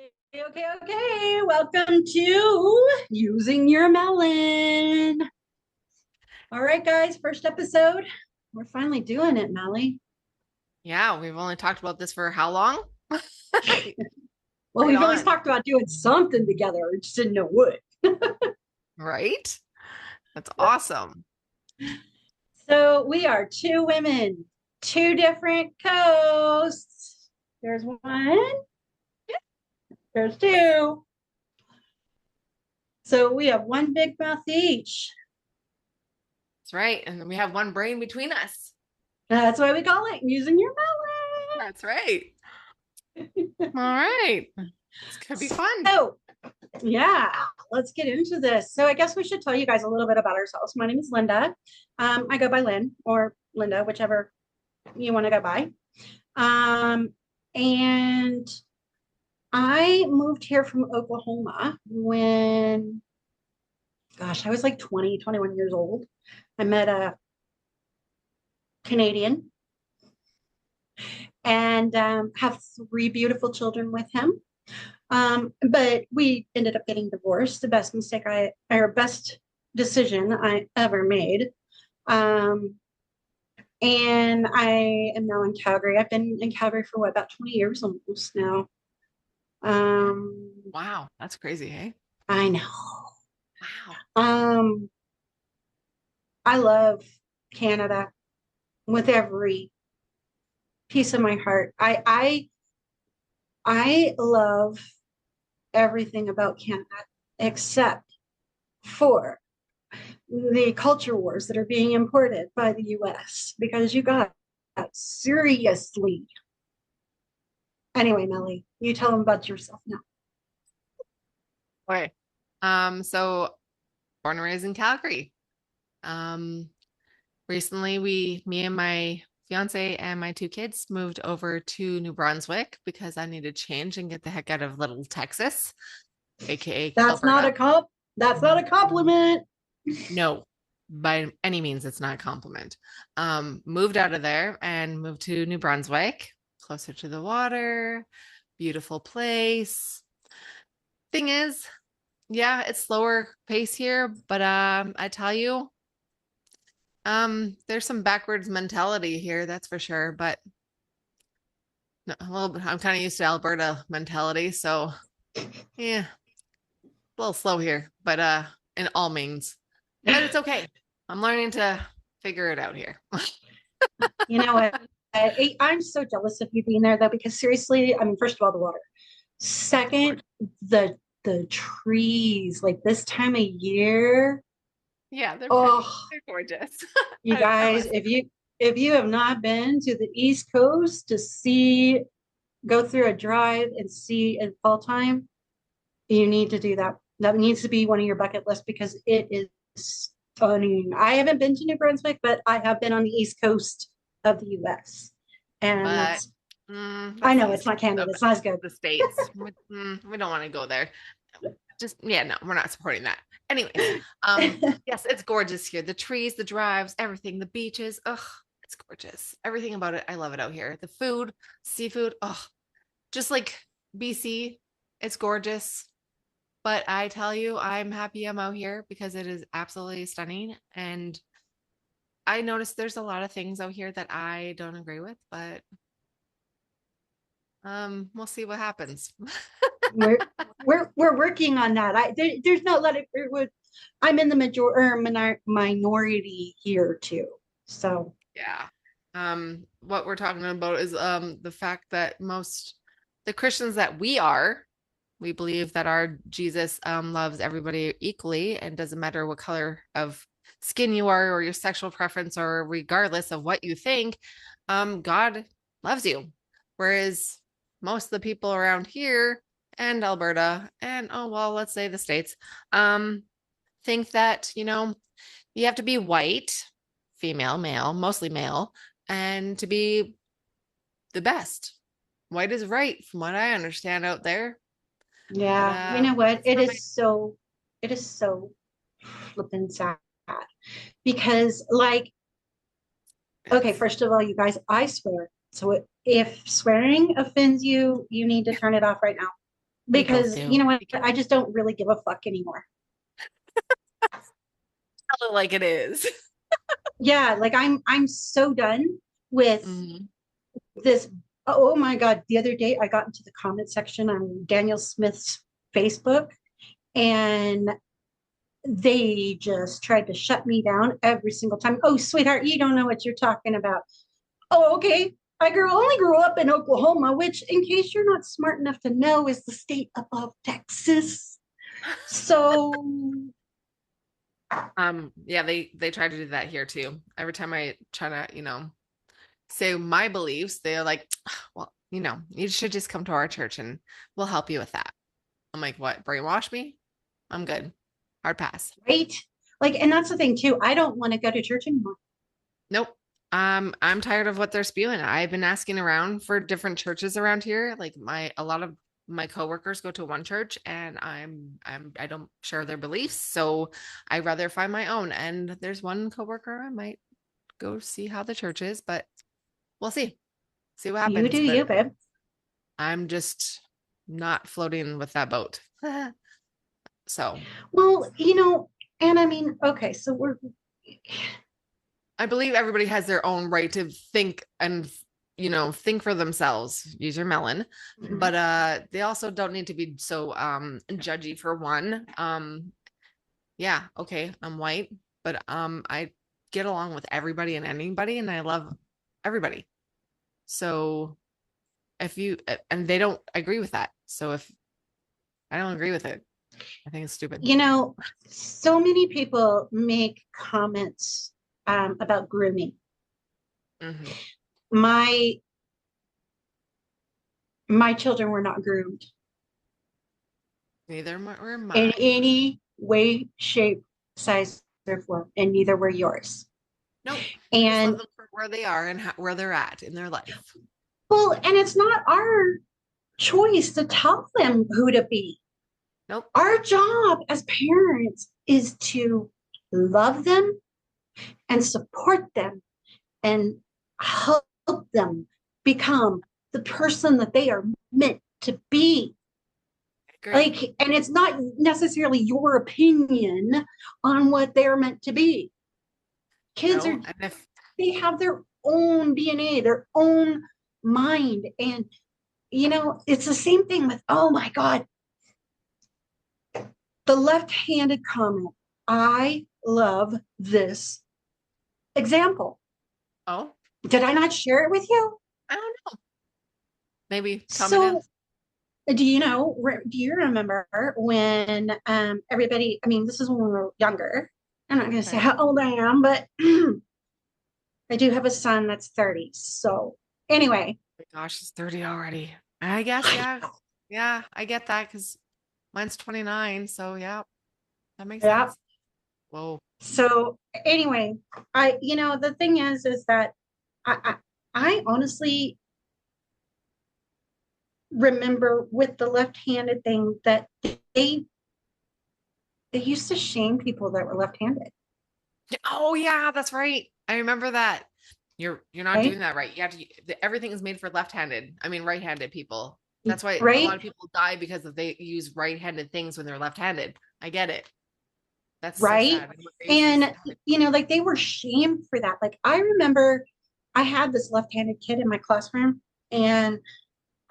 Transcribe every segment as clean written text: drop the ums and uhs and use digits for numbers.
Okay. Welcome to Using Your MelLin. All right, guys, first episode. We're finally doing it, Melly. Yeah, we've only talked about this for how long? Well, Right we've always on. talked about doing something together. We just didn't know what. Right? That's awesome. So we are two women, two different coasts. There's one, there's two. So we have one big mouth each. That's right. And we have one brain between us. That's why we call it Using Your MelLin. That's right. All right. This could be fun. So yeah, let's get into this. So I guess we should tell you guys a little bit about ourselves. My name is Linda. I go by Lynn or Linda, whichever you want to go by. And I moved here from Oklahoma when, gosh, I was like 20, 21 years old. I met a Canadian and have three beautiful children with him. But we ended up getting divorced. The best best decision I ever made. Um, and I am now in Calgary. I've been in Calgary for what, about 20 years almost now. Um, Wow, that's crazy, hey? I know. Wow. Um, I love Canada with every piece of my heart. I love everything about Canada except for the culture wars that are being imported by the US because you got seriously. Anyway, Melly, you tell them about yourself now. Okay. So born and raised in Calgary. Um, Recently me and my fiance and my two kids moved over to New Brunswick because I needed change and get the heck out of little Texas, aka That's not Alberta. a that's not a compliment. No, by any means, it's not a compliment. Moved out of there and moved to New Brunswick, closer to the water, beautiful place. Thing is, yeah, it's slower pace here, but I tell you, there's some backwards mentality here, that's for sure. But no, a little bit, I'm kind of used to Alberta mentality, so yeah, a little slow here, but in all means. But it's okay. I'm learning to figure it out here. You know what? I'm so jealous of you being there though, because seriously, I mean, first of all, the water. Of course. Second, the trees, like this time of year. Yeah, they're pretty. Oh, They're gorgeous. you I guys, must if you have not been to the East Coast to see, go through a drive and see in fall time, you need to do that. That needs to be one of your bucket lists because it is stunning. I haven't been to New Brunswick, but I have been on the East Coast of the US. And but it's, I that's the know it's east not Canada, of it's not as good. the states. We don't want to go there. Just yeah, no, we're not supporting that. Anyways, yes, it's gorgeous here. The trees, the drives, everything, the beaches. Ugh, it's gorgeous. Everything about it, I love it out here. The food, seafood. Oh, just like BC, it's gorgeous. But I tell you, I'm happy I'm out here because it is absolutely stunning. And I noticed there's a lot of things out here that I don't agree with, but we'll see what happens. we're we're working on that. There's not a lot of it would I'm in the minority here too. So Yeah. What we're talking about is the fact that most the Christians that we believe that our Jesus loves everybody equally and doesn't matter what color of skin you are or your sexual preference or regardless of what you think, God loves you. Whereas most of the people around here and Alberta and oh well, let's say the States, think that, you have to be white, female, male, mostly male, and to be the best. White is right from what I understand out there. But yeah, you know what? that's not my It is so flippin' sad because like okay, yes. first of all, you guys, I swear. So if swearing offends you, you need to turn it off right now. We both because you do. know what? I just don't really give a fuck anymore. Tell it like it is. Yeah, like I'm so done with Mhm. this. Oh my God. The other day I got into the comment section on Daniel Smith's Facebook and they just tried to shut me down every single time. Oh, sweetheart, you don't know what you're talking about. Oh, okay. Only grew up in Oklahoma, which, in case you're not smart enough to know, is the state above Texas. So, Yeah, they try to do that here too. Every time I try to, say my beliefs, they're like, well, you should just come to our church and we'll help you with that. I'm like, what? Brainwash me? I'm good. Hard pass. right? Like, and that's the thing too. I don't want to go to church anymore. Nope. I'm tired of what they're spewing. I've been asking around for different churches around here. Like a lot of my coworkers go to one church and I don't share their beliefs. So I'd rather find my own. And there's one coworker I might go see how the church is, but we'll see what You do happens. you, But babe. I'm just not floating with that boat. So Well, and I mean, okay, so we're, I believe everybody has their own right to think and think for themselves. Use your melon, but they also don't need to be so judgy for one. Yeah, okay, I'm white, but I get along with everybody and anybody, and I love everybody. So if you and they don't agree with that, so if I don't agree with it, I think it's stupid. you know, so many people make comments about grooming. Hmm. My my children were not groomed Neither were in mine. any way, shape, size, or form, and neither were yours. Nope. We just love And them for where they are and where they're at in their life. well, and it's not our choice to tell them who to be. Nope. Our job as parents is to love them and support them and help them become the person that they are meant to be. Agree. Like, and it's not necessarily your opinion on what they're meant to be. Kids are, No, and if they have their own DNA, their own mind. And, it's the same thing with, oh my God, the left handed comment. I love this example. oh, Did I not share it with you? I don't know. Maybe tell me now. So, do you remember when everybody, I mean, this is when we were younger. I'm not going to say Okay. how old I am, but I do have a son that's 30. So, anyway, My gosh, it's 30 already. I guess, yeah. Yeah, I get that because mine's 29. So yeah, that makes yeah. sense. Whoa. So, anyway, the thing is that I, I honestly remember with the left-handed thing that they they used to shame people that were left-handed, Oh yeah, that's right. I remember that. You're not right? doing that right. You have everything is made for left-handed. I mean right-handed people. That's why a lot Right? of people die because they use right-handed things when they're left-handed. I get it. That's so Right? sad. I used to And like they were shamed for that. Like I remember I had this left-handed kid in my classroom and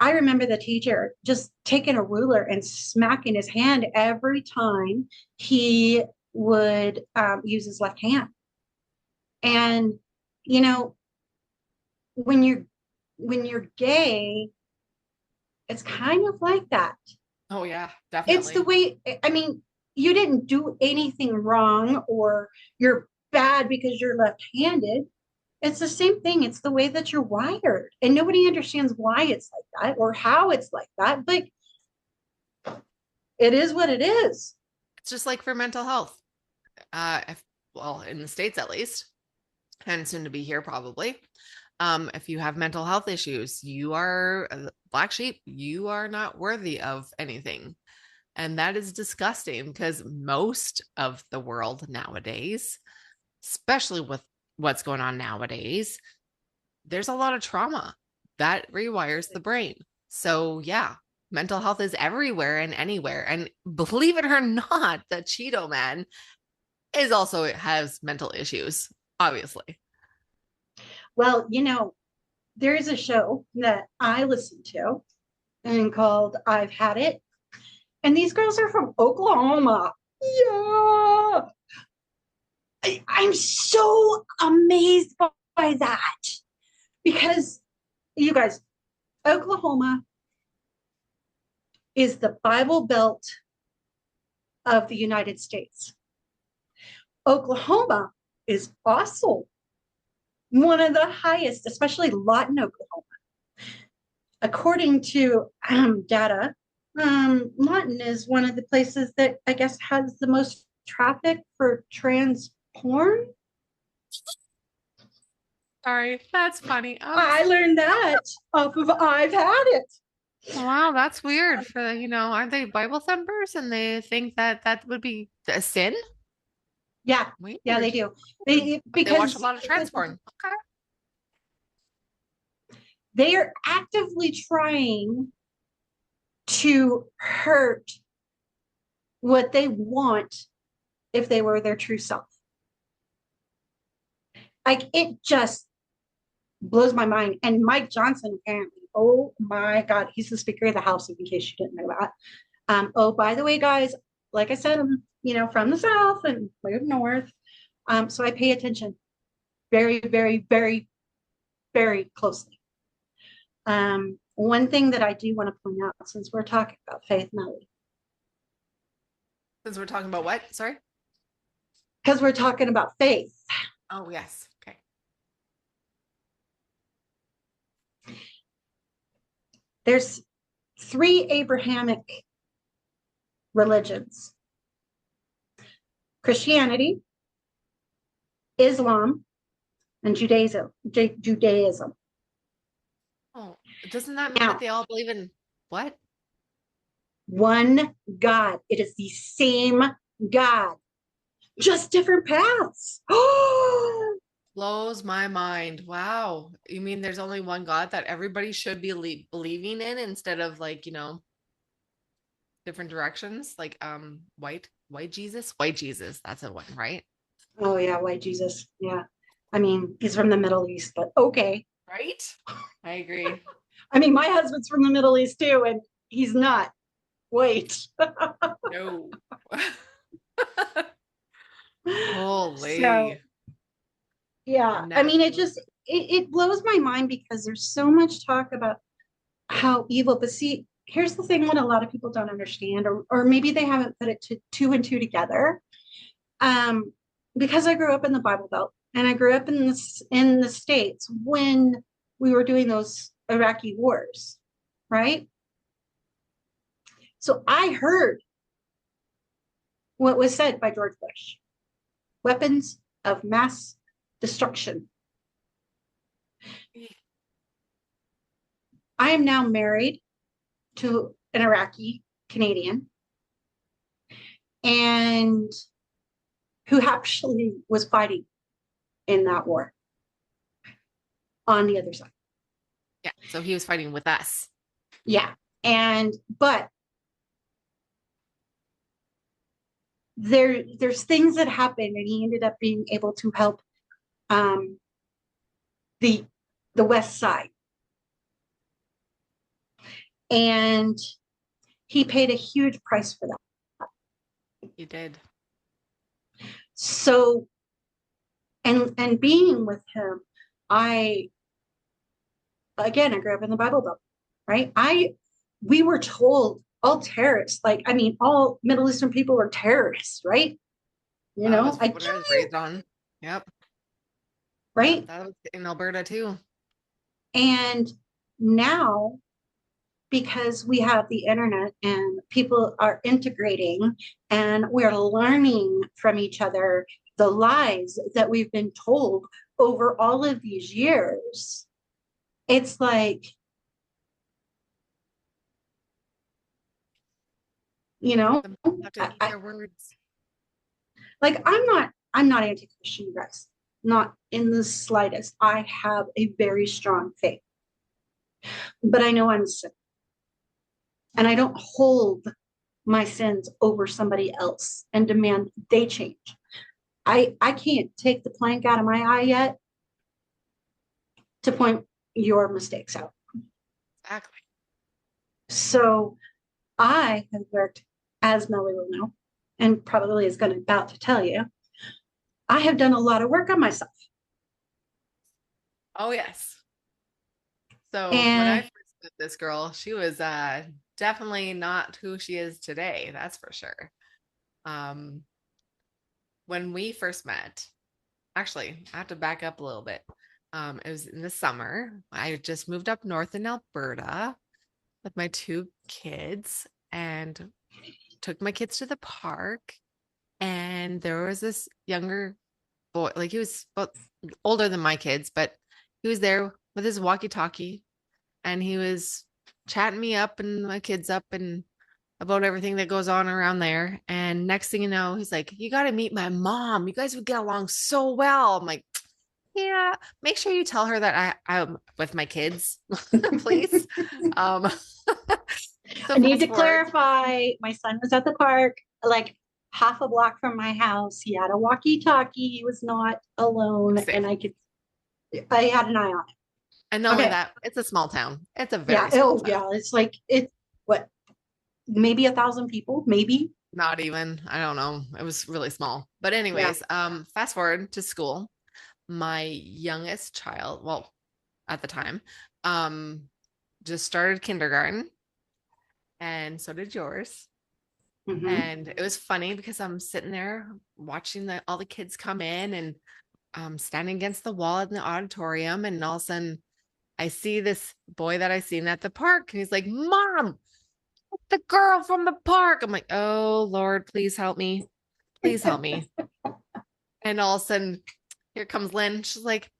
I remember the teacher just taking a ruler and smacking his hand every time he would use his left hand. And you know, when you're gay, it's kind of like that. Oh yeah, It's the definitely. way, I mean, you didn't do anything wrong or you're bad because you're left-handed. It's the same thing. It's the way that you're wired. And nobody understands why it's like that or how it's like that, but it is what it is. It's just like for mental health. Well, in the States at least, and soon to be here probably. If you have mental health issues, you are a black sheep, you are not worthy of anything. And that is disgusting because most of the world nowadays, especially with what's going on nowadays, there's a lot of trauma that rewires the brain. So, yeah. mental health is everywhere and anywhere. And believe it or not, the Cheeto Man is also has mental issues, obviously. Well, there is a show that I listen to and called I've Had It. And these girls are from Oklahoma. Yeah. I'm so amazed by that because you guys, Oklahoma is the Bible Belt of the United States. Oklahoma is also one of the highest, especially Lawton, Oklahoma. According to data, Lawton is one of the places that I guess has the most traffic for trans porn. Sorry, that's funny. I learned that off of I've Had It. Wow, that's weird for aren't they Bible thumpers and they think that that would be a sin? Yeah, yeah, they Weird. do. But they watch a Because lot of trans porn. Okay. they are actively trying to hurt what they want if they were their true self. Like it just blows my mind. And Mike Johnson, apparently, oh my God, he's the Speaker of the House, in case you didn't know that. Oh, by the way, guys, like I said, I'm from the South and moved north. So I pay attention very, very, very, very closely. One thing that I do want to point out, since we're talking about faith, Melody, Since we're talking about what? Sorry. because we're talking about faith, Oh, yes. Okay. there's three Abrahamic religions: Christianity, Islam, and Judaism. Oh, doesn't that mean that Now, they all believe in what? one God. It is the same God, just different paths. Oh, Blows my mind. Wow. You mean there's only one God that everybody should be believing in instead of different directions? Like white Jesus? White Jesus. That's a one, right? oh yeah, white Jesus. Yeah. I mean, he's from the Middle East, but okay. Right? I agree. I mean, my husband's from the Middle East too, and he's not. Wait. No. So Holy. yeah, I mean, Never. it blows my mind because there's so much talk about how evil. But see, here's the thing: what a lot of people don't understand, or maybe they haven't put it to two and two together. Um, because I grew up in the Bible Belt and I grew up in the States when we were doing those Iraqi wars, right? So I heard what was said by George Bush: weapons of mass destruction. I am now married to an Iraqi Canadian and who actually was fighting in that war on the other side. Yeah. So he was fighting with us. Yeah. But there's things that happened and he ended up being able to help um, the west side, and he paid a huge price for that. He did. So and being with him, I again, I grew up in the Bible Belt, right? We were told all terrorists, like I mean, all Middle Eastern people are terrorists, right? That was I what I was raised on. Yep. Yep. right. That was in Alberta too. And now, because we have the internet and people are integrating and we're learning from each other the lies that we've been told over all of these years, it's like, you know, Them have to I, eat I, their words. like I'm not anti-Christian, you guys, not in the slightest. I have a very strong faith, but I know I'm sick. and I don't hold my sins over somebody else and demand they change. I can't take the plank out of my eye yet to point your mistakes out. Exactly. So I have worked, as Melly will know, and probably is going to about to tell you, I have done a lot of work on myself. Oh, yes. So when I And first met this girl, she was definitely not who she is today. That's for sure. Um, when we first met, actually, I have to back up a little bit. It was in the summer. I just moved up north in Alberta with my two kids and took my kids to the park. And there was this younger boy, like he was older than my kids, but he was there with his walkie-talkie and he was chatting me up and my kids up and about everything that goes on around there. And next thing you know, he's like, "You got to meet my mom. You guys would get along so well." I'm like, "Yeah, make sure you tell her that I'm with my kids, please." Um, so I need fast to forward. clarify my son was at the park, like half a block from my house. He had a walkie talkie. He was not alone, and Safe. I had an eye on him. And not only Okay. that, it's a small town. It's a Yeah. very small Oh, town. yeah. It's like, it's what, maybe 1,000 people, maybe. Not even, I don't know. It was really small. But Yeah. anyways, fast forward to school. My youngest child, well, at the time, um, just started kindergarten, and so did yours. Hmm. And it was funny because I'm sitting there watching all the kids come in and standing against the wall in the auditorium, and all of a sudden I see this boy that I seen at the park, and he's like, "Mom, the girl from the park." I'm like, "Oh Lord, please help me. Please help me." And all of a sudden, here comes Lynn. She's like,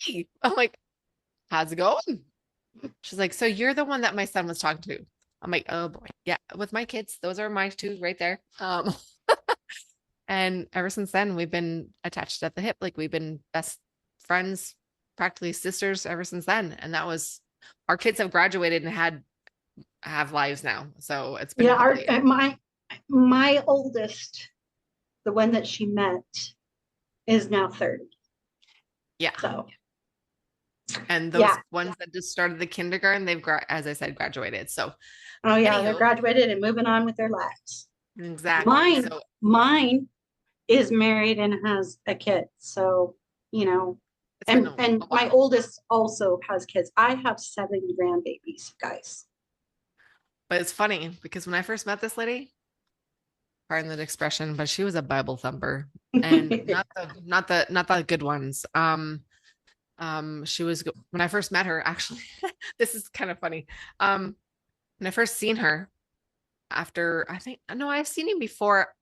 "Hey." I'm like, "How's it going?" She's like, "So you're the one that my son was talking to." I'm like, "Oh boy. Yeah, with my kids. Those are my two right there." And ever since then, we've been attached at the hip. Like we've been best friends, practically sisters ever since then. And that was our kids have graduated and have lives now. So it's been a Yeah. couple of years. My oldest, the one that she met, is now 30. Yeah. So, And those yeah. ones that just started the kindergarten, as I said, graduated. So Oh, yeah. They're anywho, graduated and moving on with their lives. exactly. Mine, So mine is married and has a kid. So, you know, it's been and a my while. oldest also has kids. I have 7 grandbabies, guys. But it's funny because when I first met this lady, pardon the expression, but she was a Bible thumper and not the good ones. She was when I first met her, actually, this is kind of funny. When I first seen her after I think no, I've seen him before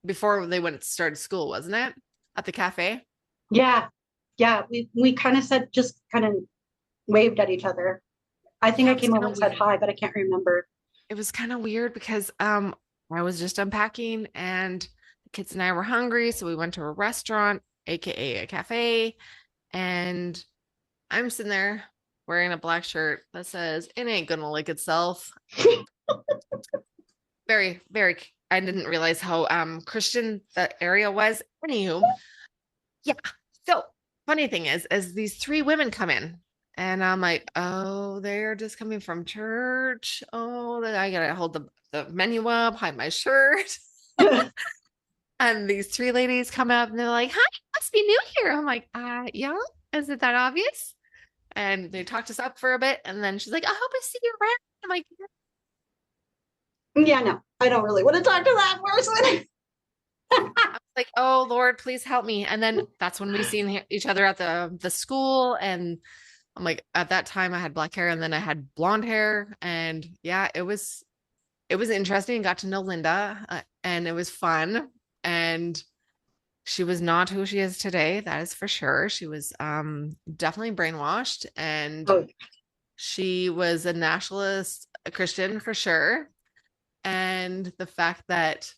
they went started school, wasn't it? At the cafe. Yeah. Yeah. We kind of said, just kind of waved at each other. I think Yeah, I it was came over kind and of said weird. hi, but I can't remember. It was kind of weird because I was just unpacking and the kids and I were hungry, so we went to a restaurant, aka a cafe, and I'm sitting there wearing a black shirt that says "It ain't gonna lick itself." Very, very. I didn't realize how Christian that area was. Anywho, yeah. So funny thing is, as these three women come in, and I'm like, "Oh, they're just coming from church. Oh, then I gotta hold the menu up, hide my shirt." And these three ladies come up and they're like, "Hi, you must be new here." I'm like, yeah, is it that obvious?" And they talked us up for a bit, and then she's like, "I hope I see you around." I'm like, Yeah, no, I don't really want to talk to that person. "Oh Lord, please help me." And then that's when we seen each other at the school, and I'm like, at that time I had black hair, and then I had blonde hair, and yeah, it was interesting. Got to know Linda, and it was fun, and she was not who she is today. That is for sure. She was definitely brainwashed, and Oh, she was a nationalist, a Christian for sure. And the fact that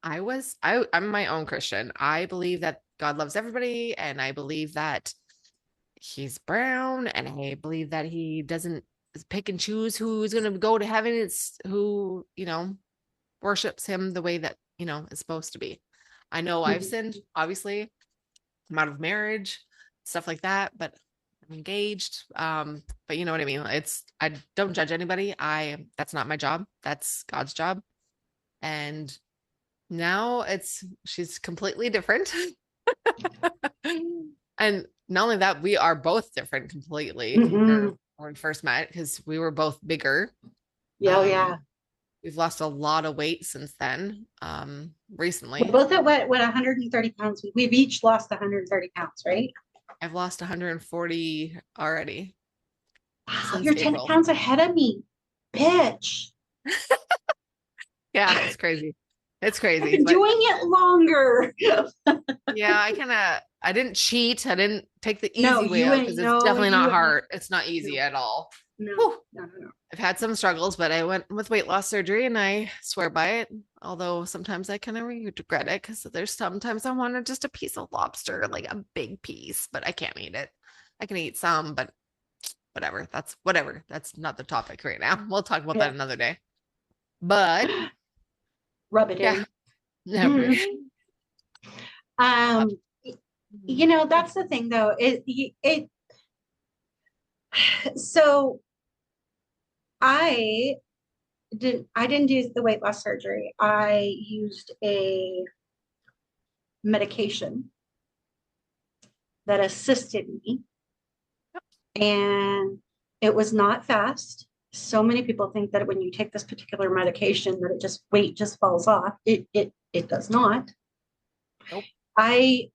I'm my own Christian. I believe that God loves everybody, and I believe that he's brown, and I believe that he doesn't pick and choose who's going to go to heaven. It's who, worships him the way that, is supposed to be. I know I've Mhm. sinned, obviously. I'm out of marriage, stuff like that, but I'm engaged. But you know what I mean? I don't judge anybody. That's not my job. That's God's job. And now she's completely different. And not only that, we are both different completely compared Mhm. when we first met because we were both bigger. Yeah, oh, yeah. We've lost a lot of weight since then, We're recently. both at what 130 pounds. We've each lost 130 pounds, right? I've lost 140 already Wow, since you're 10 April. pounds ahead of me, bitch. Yeah, I've it's crazy. It's crazy, been but doing it longer. yeah, I didn't cheat. I didn't take the No, easy way you out ain't. because it's No, definitely you not ain't. hard. It's not easy No, at all. no, Whew. no, no, no. I've had some struggles, but I went with weight loss surgery and I swear by it. Although sometimes I kind of regret it because there's sometimes I wanted just a piece of lobster, like a big piece, but I can't eat it. I can eat some, but whatever. That's whatever. That's not the topic right now. We'll talk about that Yeah, another day. But rub it yeah, in. never. Um, that's the thing though. So I I didn't do the weight loss surgery. I used a medication that assisted me, and it was not fast. So many people think that when you take this particular medication that it just weight just falls off. It does not. Nope. I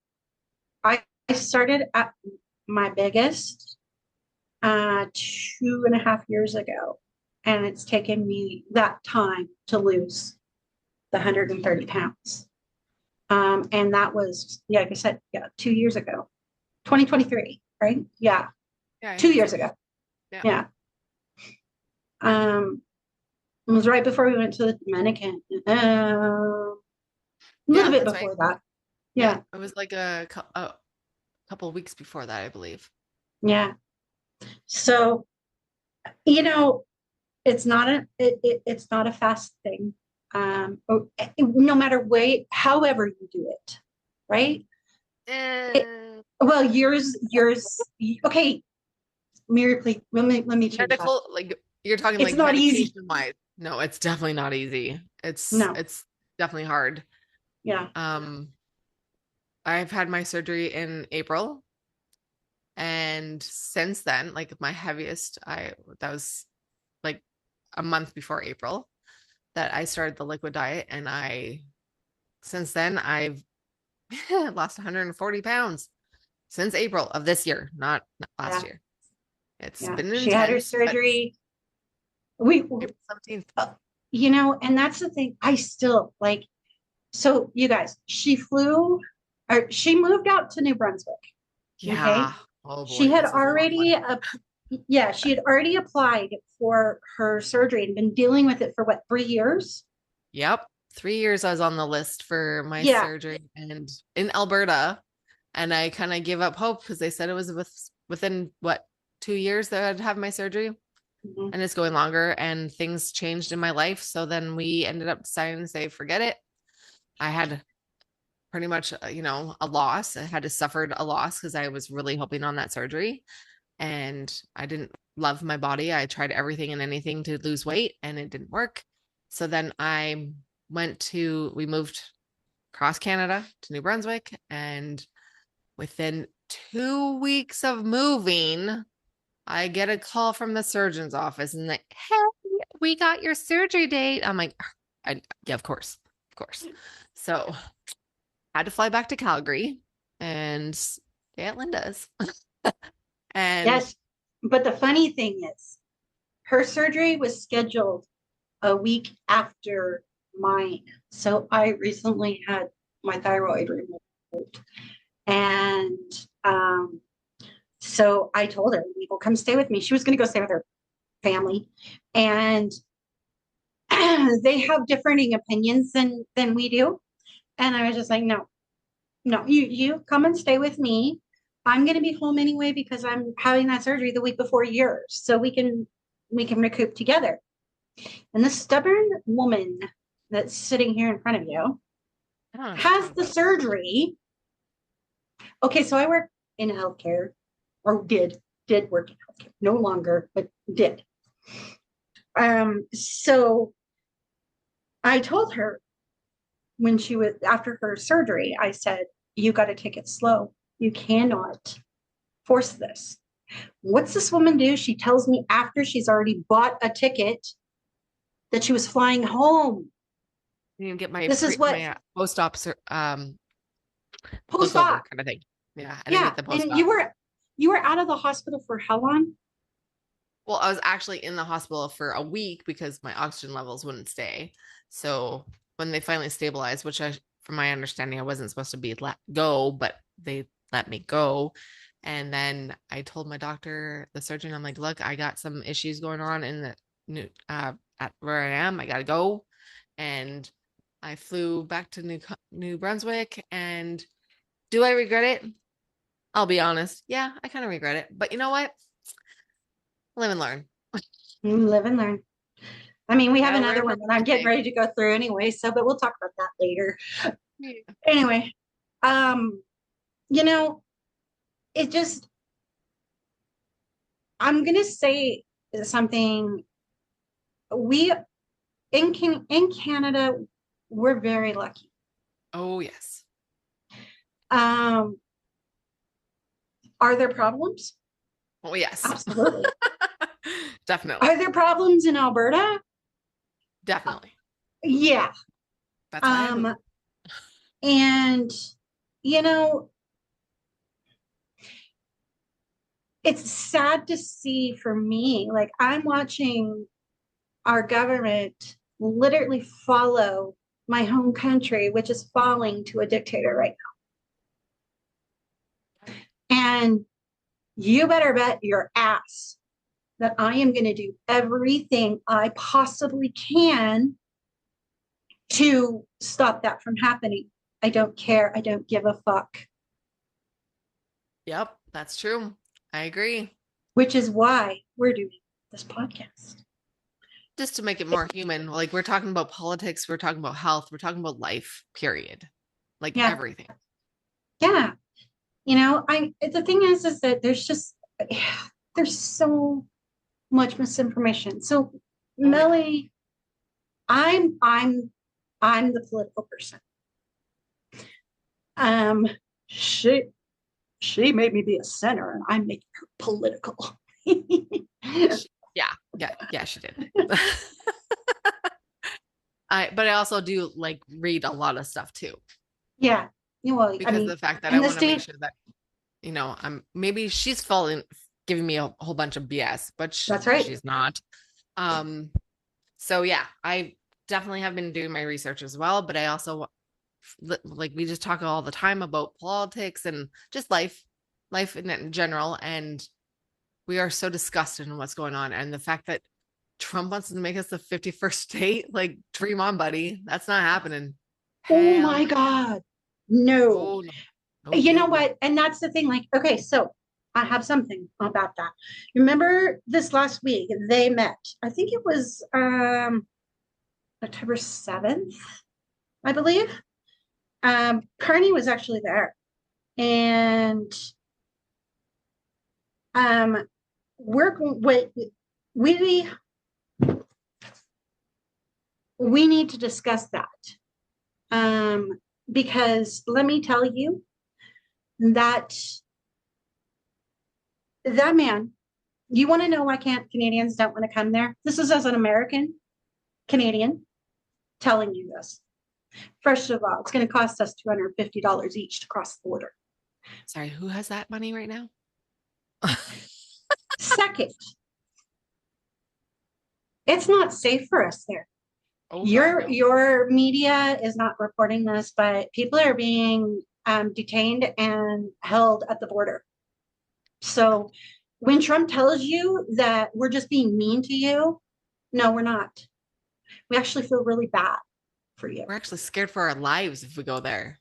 I started at my biggest 2.5 years ago, and it's taken me that time to lose the 130 pounds. And that was, yeah, like I said, yeah, 2 years ago, 2023, right? Yeah, Yeah, I two think years so. ago. Yeah. Yeah. It was right before we went to the Dominican. A little Yeah, bit that's right. before that. Yeah, Yeah. it was like a couple of weeks before that, I believe. Yeah. So, you know, it's not a fast thing. No matter way, however you do it, right? It, Eh, well, yours. Okay, Mary, please let me change that. medical, like you're talking It's like not easy. medication wise. No, it's definitely not easy. It's No. it's definitely hard. Yeah. Um, I've had my surgery in April, and since then, like my heaviest, I that was like a month before April that I started the liquid diet, and since then I've lost 140 pounds since April of this year, not last Yeah. year. It's Yeah. been She had her intense, but surgery. We, April 17th. and that's the thing. I still like. So you guys, she moved out to New Brunswick. Okay. Yeah. Oh She boy, had this was a long one. already, yeah, she had already applied for her surgery and been dealing with it for what, 3 years? Yep. 3 years I was on the list for my Yeah. surgery and in Alberta. And I kind of gave up hope because they said it was within what 2 years that I'd have my surgery. Mhm. And it's going longer and things changed in my life. So then we ended up deciding to say, forget it. I had pretty much, a loss. I had to suffer a loss because I was really hoping on that surgery and I didn't love my body. I tried everything and anything to lose weight and it didn't work. So then we moved across Canada to New Brunswick. And within 2 weeks of moving, I get a call from the surgeon's office and like, hey, we got your surgery date. I'm like, yeah, of course, of course. So I had to fly back to Calgary and stay at Linda's. And Yes. But the funny thing is, her surgery was scheduled a week after mine. So I recently had my thyroid removed. And so I told her, "Well, come stay with me." She was going to go stay with her family. And they have differing opinions than we do. And I was just like, no, no, you come and stay with me. I'm going to be home anyway because I'm having that surgery the week before yours. So we can. we can recoup together. And this stubborn woman that's sitting here in front of you I don't know what you're has talking the about. surgery. Okay, so I work in healthcare, or did work in healthcare, no longer, but did. So I told her when she was after her surgery, I said, you got to take it slow. You cannot force this. What's this woman do? She tells me after she's already bought a ticket that she was flying home. You can get This is what post-op post look over op. kind of thing. Yeah, I didn't Yeah. get the And post-op. you were out of the hospital for how long? Well, I was actually in the hospital for a week because my oxygen levels wouldn't stay. So when they finally stabilized, which from my understanding, I wasn't supposed to be let go, but they let me go. And then I told my doctor, the surgeon, I'm like, look, I got some issues going on in the new at where I am. I gotta go. And I flew back to New Brunswick. And do I regret it? I'll be honest. Yeah, I kind of regret it. But you know what? Live and learn. Live and learn. I mean, we have Gotta learn another from one that I'm getting mistakes. ready to go through anyway, so but we'll talk about that later. Yeah. Anyway, um, you know, it just I'm gonna say something. We in Canada, we're very lucky. Oh, yes. Um, are there problems? Oh, yes. Absolutely. Definitely. Are there problems in Alberta? Definitely. Yeah. That's why I Um, moved. and you know, it's sad to see for me. Like I'm watching our government literally follow my home country, which is falling to a dictator right now. And you better bet your ass that I am going to do everything I possibly can to stop that from happening. I don't care. I don't give a fuck, Yep, that's true. I agree. which is why we're doing this podcast. Just to make it more human, like we're talking about politics, we're talking about health, we're talking about life, period. Like Yeah. everything. Yeah. The thing is that there's just, there's so much misinformation. So, Oh, yeah. Melly, I'm, I'm, I'm the political person. Um, she, she made me be a center and I'm making her political. Yeah. Yeah. Yeah, she did. But I also do like read a lot of stuff too, Yeah. Well, I because of mean, the fact that I in this want to make day, sure that, I'm maybe she's falling, giving me a whole bunch of BS, but that's right. she's not. Um, so yeah, I definitely have been doing my research as well, but I also like we just talk all the time about politics and just life in general, and we are so disgusted in what's going on, and the fact that Trump wants to make us the 51st state, like dream on, buddy. That's not happening. Oh Hell my no. God. No. Oh no. No, You know no, no. what? And that's the thing. Like, okay, so I have something about that. Remember this last week, they met. I think it was October 7th, I believe. Carney was actually there. And um, we're what we we need to discuss that. Um, because let me tell you that that man, you want to know why can't Canadians don't want to come there? This is as an American Canadian telling you this. First of all, it's going to cost us $250 each to cross the border. Sorry, who has that money right now? Second, it's not safe for us there. Oh God, Your no. your media is not reporting this, but people are being detained and held at the border. So when Trump tells you that we're just being mean to you, no, we're not. We actually feel really bad for you. We're actually scared for our lives if we go there.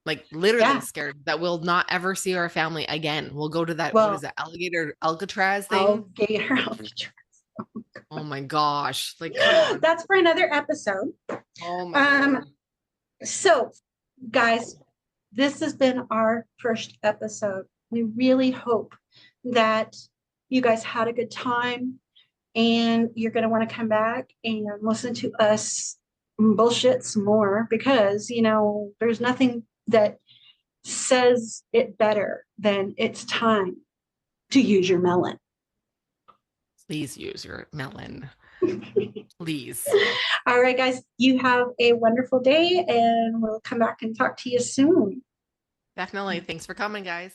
Like literally Yeah. scared that we'll not ever see our family again. We'll go to that, what is Well, that, alligator Alcatraz thing? alligator. Oh my gosh. Like, come on. That's for another episode. Oh my Um, Lord. so, guys, this has been our first episode. We really hope that you guys had a good time and you're going to want to come back and listen to us bullshit some more because, there's nothing that says it better than it's time to use your melon. Please use your melon. Please. All right, guys, you have a wonderful day and we'll come back and talk to you soon. Definitely. Thanks for coming, guys.